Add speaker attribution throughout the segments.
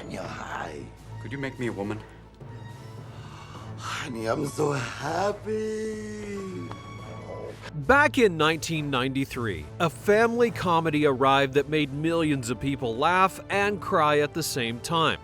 Speaker 1: Daniel, hi.
Speaker 2: Could you make me a woman?
Speaker 1: Honey, I'm so happy.
Speaker 3: Back in 1993, a family comedy arrived that made millions of people laugh and cry at the same time.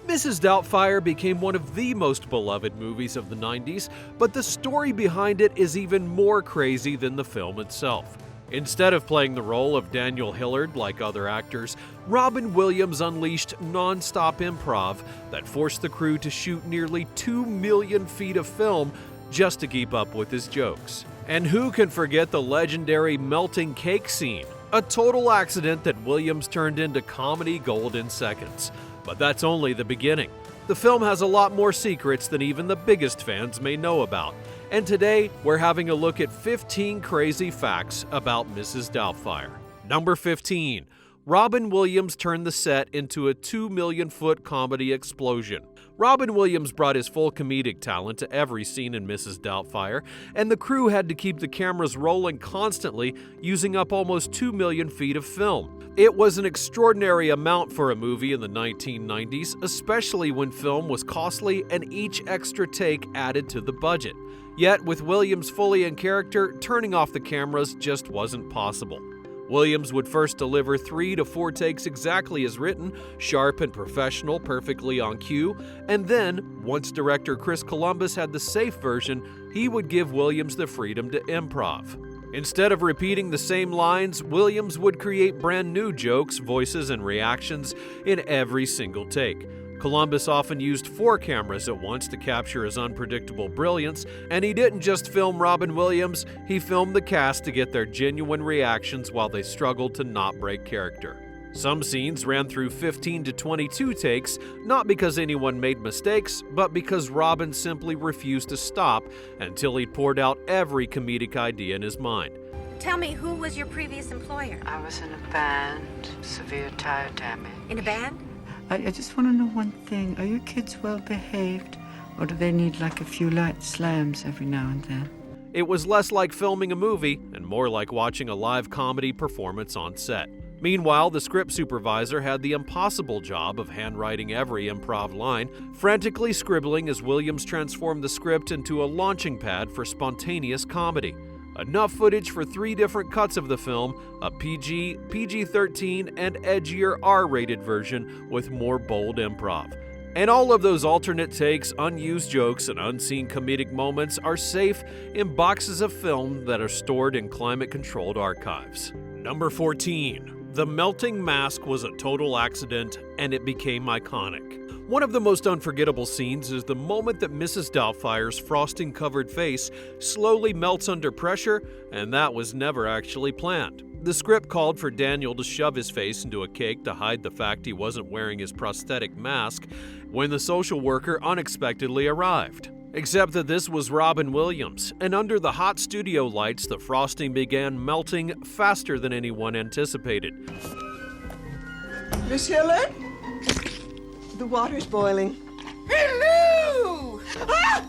Speaker 3: Mrs. Doubtfire became one of the most beloved movies of the 90s, but the story behind it is even more crazy than the film itself. Instead of playing the role of Daniel Hillard like other actors, Robin Williams unleashed non-stop improv that forced the crew to shoot nearly 2 million feet of film just to keep up with his jokes. And who can forget the legendary melting cake scene? A total accident that Williams turned into comedy gold in seconds. But that's only the beginning. The film has a lot more secrets than even the biggest fans may know about. And today, we're having a look at 15 crazy facts about Mrs. Doubtfire. Number 15. Robin Williams turned the set into a 2 million foot comedy explosion. Robin Williams brought his full comedic talent to every scene in Mrs. Doubtfire, and the crew had to keep the cameras rolling constantly, using up almost 2 million feet of film. It was an extraordinary amount for a movie in the 1990s, especially when film was costly and each extra take added to the budget. Yet, with Williams fully in character, turning off the cameras just wasn't possible. Williams would first deliver 3 to 4 takes exactly as written, sharp and professional, perfectly on cue, and then, once director Chris Columbus had the safe version, he would give Williams the freedom to improv. Instead of repeating the same lines, Williams would create brand new jokes, voices, and reactions in every single take. Columbus often used 4 cameras at once to capture his unpredictable brilliance, and he didn't just film Robin Williams, he filmed the cast to get their genuine reactions while they struggled to not break character. Some scenes ran through 15 to 22 takes, not because anyone made mistakes, but because Robin simply refused to stop until he'd poured out every comedic idea in his mind.
Speaker 4: Tell me, who was your previous employer?
Speaker 5: I was in a band, severe tire damage.
Speaker 4: In a band?
Speaker 5: I just want to know one thing. Are your kids well behaved? Or do they need like a few light slams every now and then?
Speaker 3: It was less like filming a movie and more like watching a live comedy performance on set. Meanwhile, the script supervisor had the impossible job of handwriting every improv line, frantically scribbling as Williams transformed the script into a launching pad for spontaneous comedy. Enough footage for 3 different cuts of the film, a PG, PG-13, and edgier R-rated version with more bold improv. And all of those alternate takes, unused jokes, and unseen comedic moments are safe in boxes of film that are stored in climate-controlled archives. Number 14. The melting mask was a total accident, and it became iconic. One of the most unforgettable scenes is the moment that Mrs. Doubtfire's frosting-covered face slowly melts under pressure, and that was never actually planned. The script called for Daniel to shove his face into a cake to hide the fact he wasn't wearing his prosthetic mask when the social worker unexpectedly arrived. Except that this was Robin Williams, and under the hot studio lights, the frosting began melting faster than anyone anticipated.
Speaker 6: Miss Hillard? The water's boiling. Hello! Ah!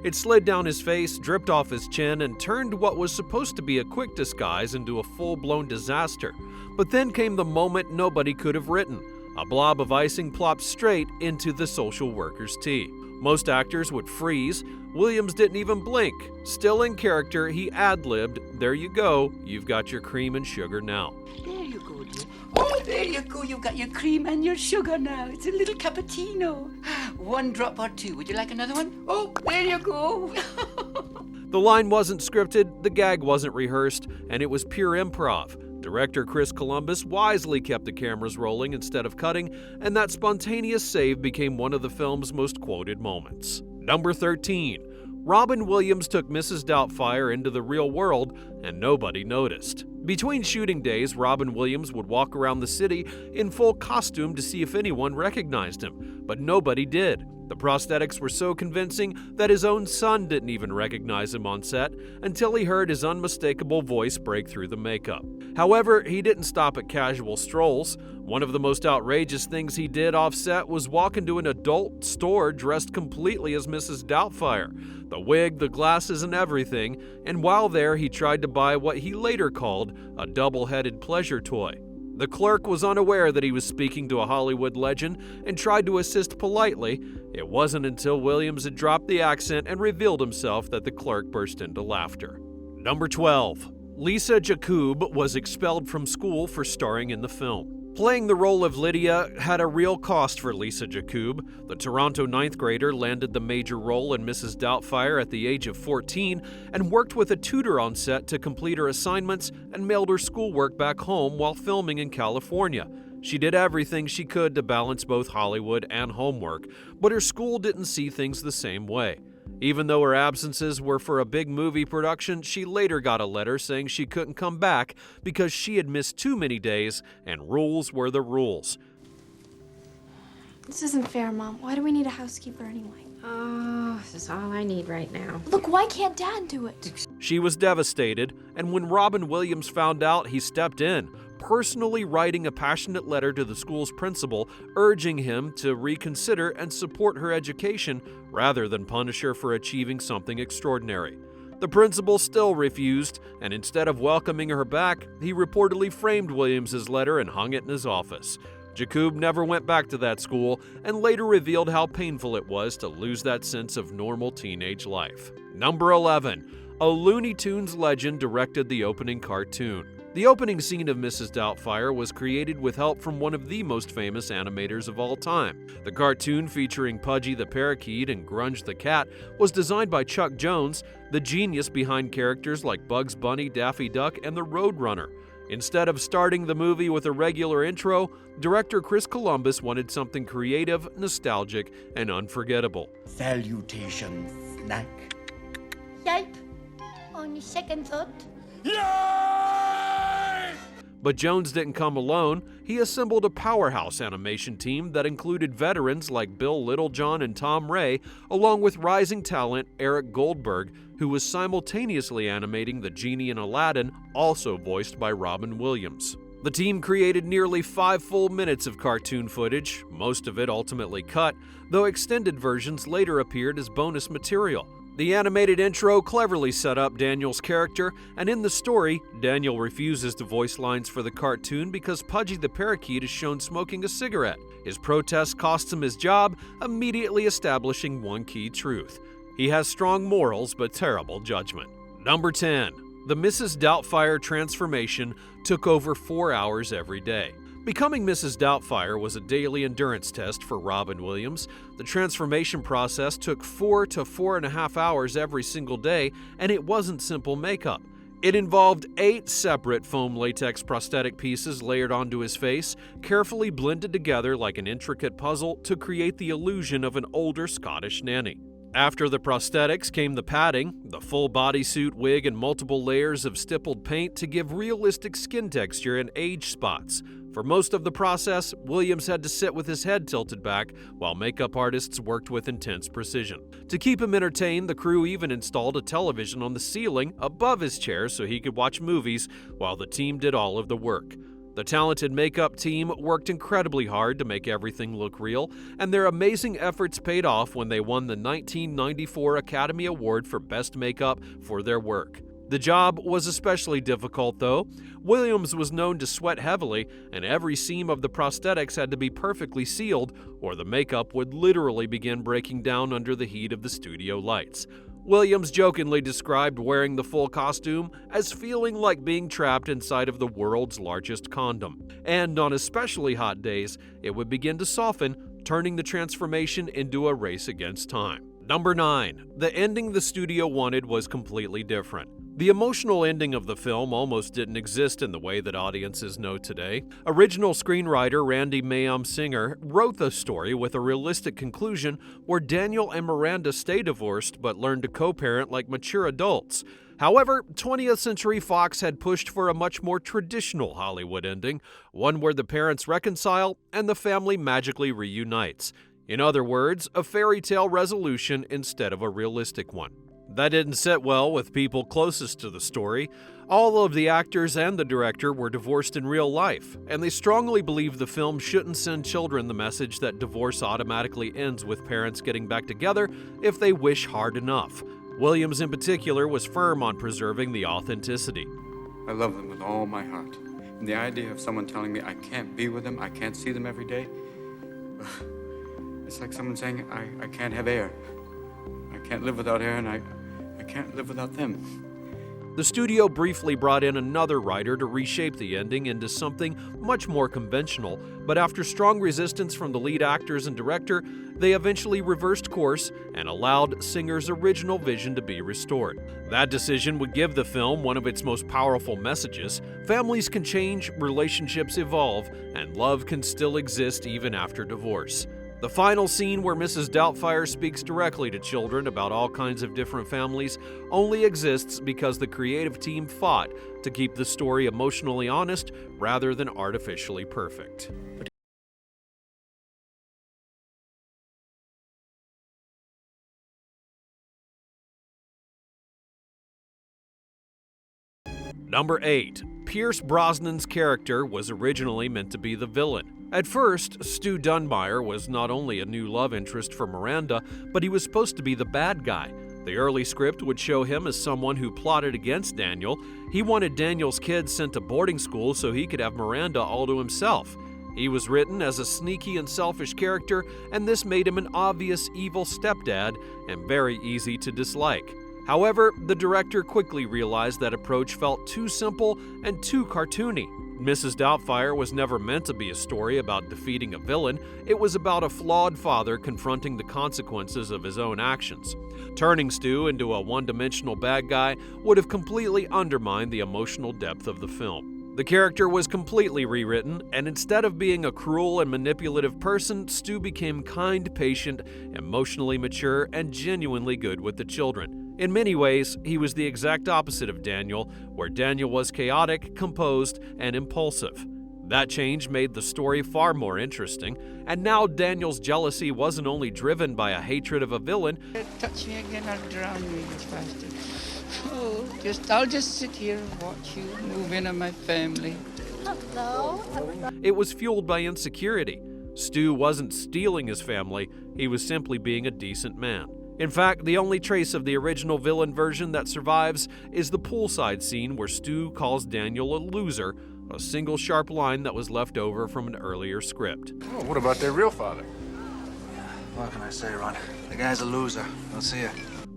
Speaker 3: It slid down his face, dripped off his chin, and turned what was supposed to be a quick disguise into a full-blown disaster. But then came the moment nobody could have written. A blob of icing plopped straight into the social worker's tea. Most actors would freeze. Williams didn't even blink. Still in character, he ad-libbed, "There you go, you've got your cream and sugar now."
Speaker 5: There you go, dear. Oh, there you go. You've got your cream and your sugar now. It's a little cappuccino. 1 drop or 2. Would you like another one? Oh, there you go.
Speaker 3: The line wasn't scripted, the gag wasn't rehearsed, and it was pure improv. Director Chris Columbus wisely kept the cameras rolling instead of cutting, and that spontaneous save became one of the film's most quoted moments. Number 13. Robin Williams took Mrs. Doubtfire into the real world, and nobody noticed. Between shooting days, Robin Williams would walk around the city in full costume to see if anyone recognized him, but nobody did. The prosthetics were so convincing that his own son didn't even recognize him on set until he heard his unmistakable voice break through the makeup. However, he didn't stop at casual strolls. One of the most outrageous things he did off set was walk into an adult store dressed completely as Mrs. Doubtfire. The wig, the glasses, and everything, and while there he tried to buy what he later called a double-headed pleasure toy. The clerk was unaware that he was speaking to a Hollywood legend and tried to assist politely. It wasn't until Williams had dropped the accent and revealed himself that the clerk burst into laughter. Number 12. Lisa Jakub was expelled from school for starring in the film. Playing the role of Lydia had a real cost for Lisa Jakub. The Toronto ninth grader landed the major role in Mrs. Doubtfire at the age of 14 and worked with a tutor on set to complete her assignments and mailed her schoolwork back home while filming in California. She did everything she could to balance both Hollywood and homework, but her school didn't see things the same way. Even though her absences were for a big movie production, she later got a letter saying she couldn't come back because she had missed too many days and rules were the rules.
Speaker 2: This isn't fair, Mom. Why do we need a housekeeper anyway?
Speaker 7: Oh, this is all I need right now.
Speaker 2: Look, why can't Dad do it?
Speaker 3: She was devastated, and when Robin Williams found out, he stepped in, personally writing a passionate letter to the school's principal, urging him to reconsider and support her education rather than punish her for achieving something extraordinary. The principal still refused, and instead of welcoming her back, he reportedly framed Williams's letter and hung it in his office. Jakub never went back to that school and later revealed how painful it was to lose that sense of normal teenage life. Number 11. A Looney Tunes legend directed the opening cartoon. The opening scene of Mrs. Doubtfire was created with help from one of the most famous animators of all time. The cartoon, featuring Pudgy the parakeet and Grunge the cat, was designed by Chuck Jones, the genius behind characters like Bugs Bunny, Daffy Duck, and the Roadrunner. Instead of starting the movie with a regular intro, director Chris Columbus wanted something creative, nostalgic, and unforgettable.
Speaker 1: Salutations, snack.
Speaker 8: Yipe. On your second thought.
Speaker 3: But Jones didn't come alone. He assembled a powerhouse animation team that included veterans like Bill Littlejohn and Tom Ray, along with rising talent Eric Goldberg, who was simultaneously animating the genie in Aladdin, also voiced by Robin Williams. The team created nearly 5 full minutes of cartoon footage, most of it ultimately cut, though extended versions later appeared as bonus material. The animated intro cleverly set up Daniel's character, and in the story, Daniel refuses to voice lines for the cartoon because Pudgy the parakeet is shown smoking a cigarette. His protest costs him his job, immediately establishing one key truth. He has strong morals but terrible judgment. Number 10. The Mrs. Doubtfire transformation took over 4 hours every day. Becoming Mrs. Doubtfire was a daily endurance test for Robin Williams. The transformation process took 4 to 4.5 hours every single day, and it wasn't simple makeup. It involved 8 separate foam latex prosthetic pieces layered onto his face, carefully blended together like an intricate puzzle to create the illusion of an older Scottish nanny. After the prosthetics came the padding, the full bodysuit, wig, and multiple layers of stippled paint to give realistic skin texture and age spots. For most of the process, Williams had to sit with his head tilted back while makeup artists worked with intense precision. To keep him entertained, the crew even installed a television on the ceiling above his chair so he could watch movies while the team did all of the work. The talented makeup team worked incredibly hard to make everything look real, and their amazing efforts paid off when they won the 1994 Academy Award for Best Makeup for their work. The job was especially difficult, though. Williams was known to sweat heavily, and every seam of the prosthetics had to be perfectly sealed, or the makeup would literally begin breaking down under the heat of the studio lights. Williams jokingly described wearing the full costume as feeling like being trapped inside of the world's largest condom. And on especially hot days, it would begin to soften, turning the transformation into a race against time. Number 9. The ending the studio wanted was completely different. The emotional ending of the film almost didn't exist in the way that audiences know today. Original screenwriter Randy Mayum Singer wrote the story with a realistic conclusion where Daniel and Miranda stay divorced but learn to co-parent like mature adults. However, 20th Century Fox had pushed for a much more traditional Hollywood ending, one where the parents reconcile and the family magically reunites. In other words, a fairy tale resolution instead of a realistic one. That didn't sit well with people closest to the story. All of the actors and the director were divorced in real life, and they strongly believed the film shouldn't send children the message that divorce automatically ends with parents getting back together if they wish hard enough. Williams in particular was firm on preserving the authenticity.
Speaker 9: I love them with all my heart. The idea of someone telling me I can't be with them, I can't see them every day, it's like someone saying I can't have air. I can't live without air, and I can't live without them.
Speaker 3: The studio briefly brought in another writer to reshape the ending into something much more conventional, but after strong resistance from the lead actors and director, they eventually reversed course and allowed Singer's original vision to be restored. That decision would give the film one of its most powerful messages: families can change, relationships evolve, and love can still exist even after divorce. The final scene, where Mrs. Doubtfire speaks directly to children about all kinds of different families, only exists because the creative team fought to keep the story emotionally honest rather than artificially perfect. Number 8. Pierce Brosnan's character was originally meant to be the villain. At first, Stu Dunmire was not only a new love interest for Miranda, but he was supposed to be the bad guy. The early script would show him as someone who plotted against Daniel. He wanted Daniel's kids sent to boarding school so he could have Miranda all to himself. He was written as a sneaky and selfish character, and this made him an obvious evil stepdad and very easy to dislike. However, the director quickly realized that approach felt too simple and too cartoony. Mrs. Doubtfire was never meant to be a story about defeating a villain. It was about a flawed father confronting the consequences of his own actions. Turning Stu into a one-dimensional bad guy would have completely undermined the emotional depth of the film. The character was completely rewritten, and instead of being a cruel and manipulative person, Stu became kind, patient, emotionally mature, and genuinely good with the children. In many ways, he was the exact opposite of Daniel, where Daniel was chaotic, composed, and impulsive. That change made the story far more interesting, and now Daniel's jealousy wasn't only driven by a hatred of a villain.
Speaker 5: Touch me again, I'll drown you, you bastard. Oh, I'll just sit here and watch you move in on my family.
Speaker 8: Hello.
Speaker 3: It was fueled by insecurity. Stu wasn't stealing his family, he was simply being a decent man. In fact, the only trace of the original villain version that survives is the poolside scene where Stu calls Daniel a loser, a single sharp line that was left over from an earlier script.
Speaker 10: Oh, what about their real father?
Speaker 11: What can I say, Ron? The guy's a loser. I'll see ya.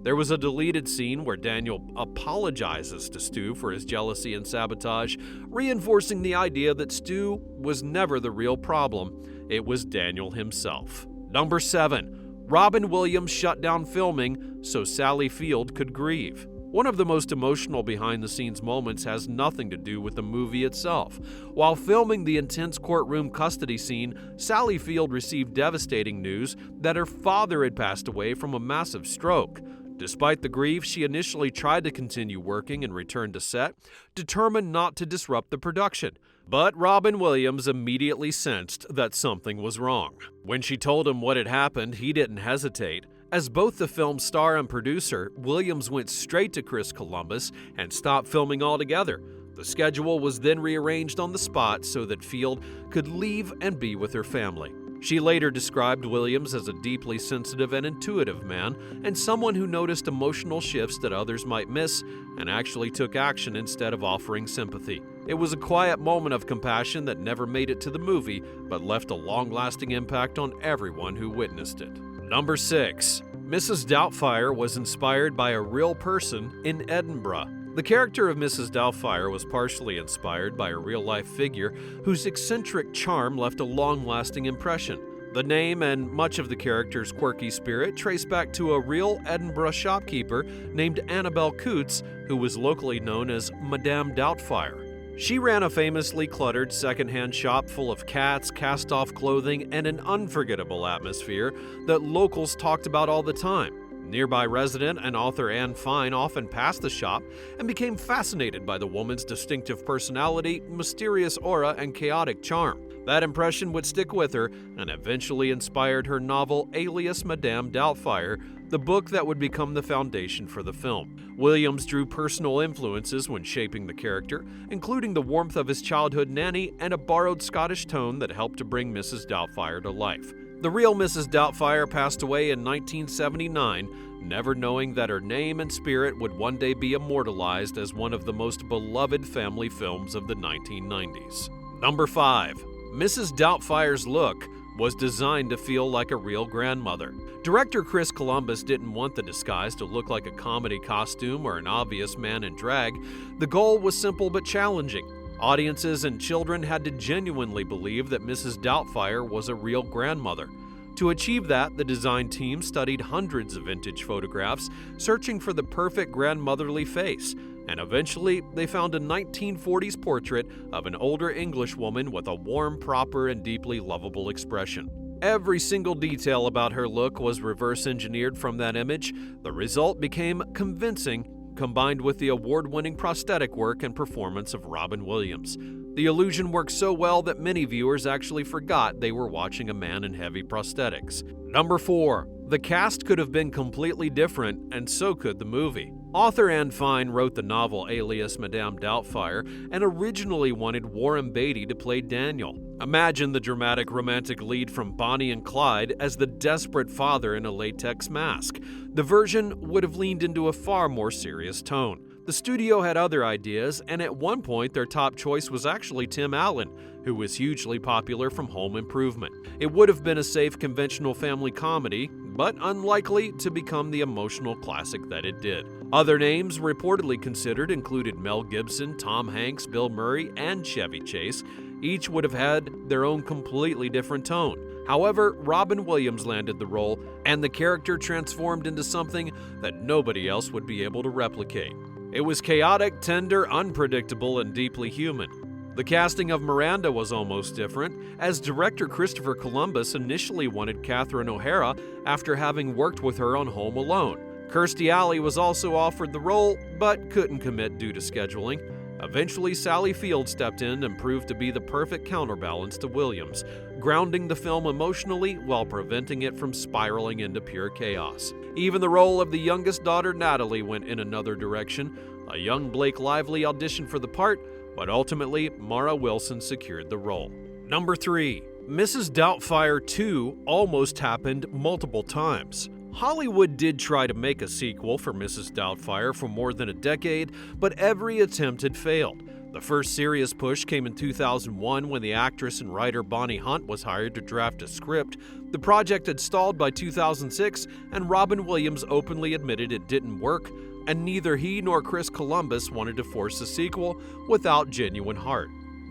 Speaker 3: There was a deleted scene where Daniel apologizes to Stu for his jealousy and sabotage, reinforcing the idea that Stu was never the real problem. It was Daniel himself. Number 7. Robin Williams shut down filming so Sally Field could grieve. One of the most emotional behind-the-scenes moments has nothing to do with the movie itself. While filming the intense courtroom custody scene, Sally Field received devastating news that her father had passed away from a massive stroke. Despite the grief, she initially tried to continue working and return to set, determined not to disrupt the production. But Robin Williams immediately sensed that something was wrong. When she told him what had happened, he didn't hesitate. As both the film's star and producer, Williams went straight to Chris Columbus and stopped filming altogether. The schedule was then rearranged on the spot so that Field could leave and be with her family. She later described Williams as a deeply sensitive and intuitive man, and someone who noticed emotional shifts that others might miss and actually took action instead of offering sympathy. It was a quiet moment of compassion that never made it to the movie, but left a long-lasting impact on everyone who witnessed it. Number 6. Mrs. Doubtfire was inspired by a real person in Edinburgh. The character of Mrs. Doubtfire was partially inspired by a real-life figure whose eccentric charm left a long-lasting impression. The name and much of the character's quirky spirit trace back to a real Edinburgh shopkeeper named Annabel Coots, who was locally known as Madame Doubtfire. She ran a famously cluttered secondhand shop full of cats, cast-off clothing, and an unforgettable atmosphere that locals talked about all the time. Nearby resident and author Anne Fine often passed the shop and became fascinated by the woman's distinctive personality, mysterious aura, and chaotic charm. That impression would stick with her and eventually inspired her novel Alias Madame Doubtfire, the book that would become the foundation for the film. Williams drew personal influences when shaping the character, including the warmth of his childhood nanny and a borrowed Scottish tone that helped to bring Mrs. Doubtfire to life. The real Mrs. Doubtfire passed away in 1979, never knowing that her name and spirit would one day be immortalized as one of the most beloved family films of the 1990s. Number 5. Mrs. Doubtfire's look was designed to feel like a real grandmother. Director Chris Columbus didn't want the disguise to look like a comedy costume or an obvious man in drag. The goal was simple but challenging. Audiences and children had to genuinely believe that Mrs. Doubtfire was a real grandmother. To achieve that, the design team studied hundreds of vintage photographs, searching for the perfect grandmotherly face, and eventually they found a 1940s portrait of an older English woman with a warm, proper, and deeply lovable expression. Every single detail about her look was reverse engineered from that image. The result became convincing, combined with the award-winning prosthetic work and performance of Robin Williams. The illusion worked so well that many viewers actually forgot they were watching a man in heavy prosthetics. Number 4. The cast could have been completely different, and so could the movie. Author Anne Fine wrote the novel Alias Madame Doubtfire and originally wanted Warren Beatty to play Daniel. Imagine the dramatic romantic lead from Bonnie and Clyde as the desperate father in a latex mask. The version would have leaned into a far more serious tone. The studio had other ideas, and at one point their top choice was actually Tim Allen, who was hugely popular from Home Improvement. It would have been a safe, conventional family comedy, but unlikely to become the emotional classic that it did. Other names reportedly considered included Mel Gibson, Tom Hanks, Bill Murray, and Chevy Chase. Each would have had their own completely different tone. However, Robin Williams landed the role, and the character transformed into something that nobody else would be able to replicate. It was chaotic, tender, unpredictable, and deeply human. The casting of Miranda was almost different, as director Christopher Columbus initially wanted Catherine O'Hara after having worked with her on Home Alone. Kirstie Alley was also offered the role, but couldn't commit due to scheduling. Eventually, Sally Field stepped in and proved to be the perfect counterbalance to Williams, grounding the film emotionally while preventing it from spiraling into pure chaos. Even the role of the youngest daughter, Natalie, went in another direction. A young Blake Lively auditioned for the part, but ultimately, Mara Wilson secured the role. Number 3. Mrs. Doubtfire 2 almost happened multiple times. Hollywood did try to make a sequel for Mrs. Doubtfire for more than a decade, but every attempt had failed. The first serious push came in 2001 when the actress and writer Bonnie Hunt was hired to draft a script. The project had stalled by 2006, and Robin Williams openly admitted it didn't work, and neither he nor Chris Columbus wanted to force a sequel without genuine heart.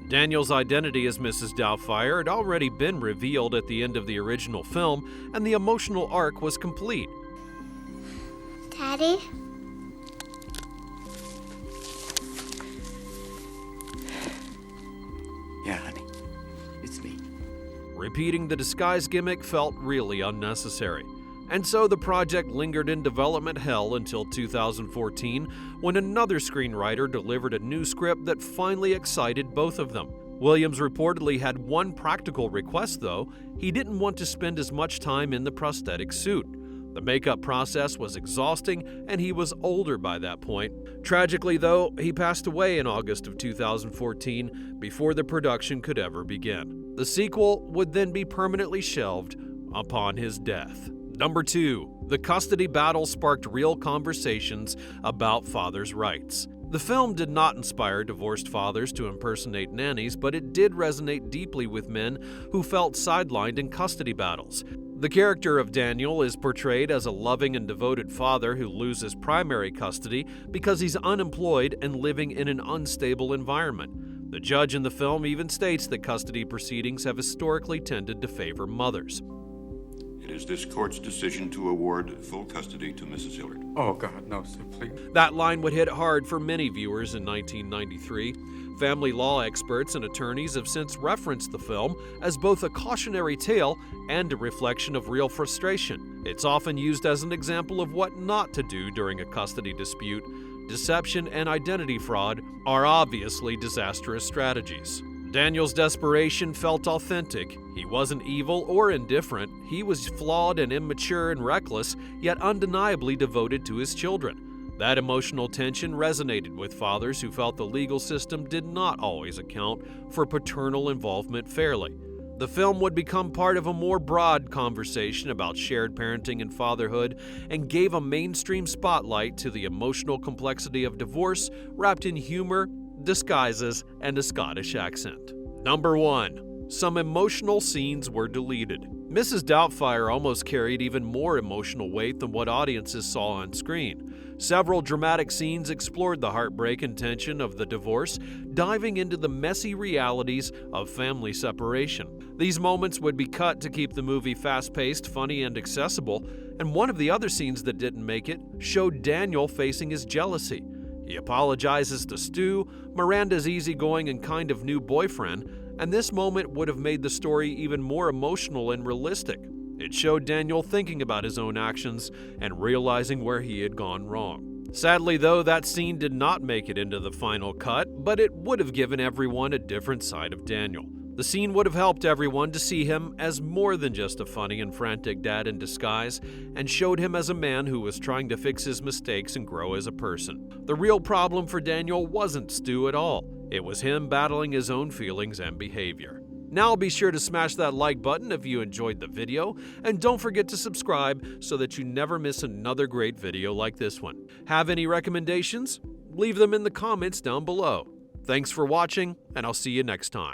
Speaker 3: Daniel's identity as Mrs. Doubtfire had already been revealed at the end of the original film, and the emotional arc was complete.
Speaker 8: Daddy?
Speaker 5: Yeah, honey. It's me.
Speaker 3: Repeating the disguise gimmick felt really unnecessary. And so the project lingered in development hell until 2014, when another screenwriter delivered a new script that finally excited both of them. Williams reportedly had one practical request, though. He didn't want to spend as much time in the prosthetic suit. The makeup process was exhausting, and he was older by that point. Tragically, though, he passed away in August of 2014 before the production could ever begin. The sequel would then be permanently shelved upon his death. Number 2. The custody battle sparked real conversations about fathers' rights. The film did not inspire divorced fathers to impersonate nannies, but it did resonate deeply with men who felt sidelined in custody battles. The character of Daniel is portrayed as a loving and devoted father who loses primary custody because he's unemployed and living in an unstable environment. The judge in the film even states that custody proceedings have historically tended to favor mothers.
Speaker 10: It is this court's decision to award full custody to Mrs. Hillard.
Speaker 9: Oh, God, no, sir, please.
Speaker 3: That line would hit hard for many viewers in 1993. Family law experts and attorneys have since referenced the film as both a cautionary tale and a reflection of real frustration. It's often used as an example of what not to do during a custody dispute. Deception and identity fraud are obviously disastrous strategies. Daniel's desperation felt authentic. He wasn't evil or indifferent. He was flawed and immature and reckless, yet undeniably devoted to his children. That emotional tension resonated with fathers who felt the legal system did not always account for paternal involvement fairly. The film would become part of a more broad conversation about shared parenting and fatherhood, and gave a mainstream spotlight to the emotional complexity of divorce wrapped in humor, disguises, and a Scottish accent. Number 1. Some emotional scenes were deleted. Mrs. Doubtfire almost carried even more emotional weight than what audiences saw on screen. Several dramatic scenes explored the heartbreak and tension of the divorce, diving into the messy realities of family separation. These moments would be cut to keep the movie fast-paced, funny, and accessible, and one of the other scenes that didn't make it showed Daniel facing his jealousy. He apologizes to Stu, Miranda's easygoing and kind of new boyfriend, and this moment would have made the story even more emotional and realistic. It showed Daniel thinking about his own actions and realizing where he had gone wrong. Sadly, though, that scene did not make it into the final cut, but it would have given everyone a different side of Daniel. The scene would have helped everyone to see him as more than just a funny and frantic dad in disguise, and showed him as a man who was trying to fix his mistakes and grow as a person. The real problem for Daniel wasn't Stu at all. It was him battling his own feelings and behavior. Now be sure to smash that like button if you enjoyed the video, and don't forget to subscribe so that you never miss another great video like this one. Have any recommendations? Leave them in the comments down below. Thanks for watching, and I'll see you next time.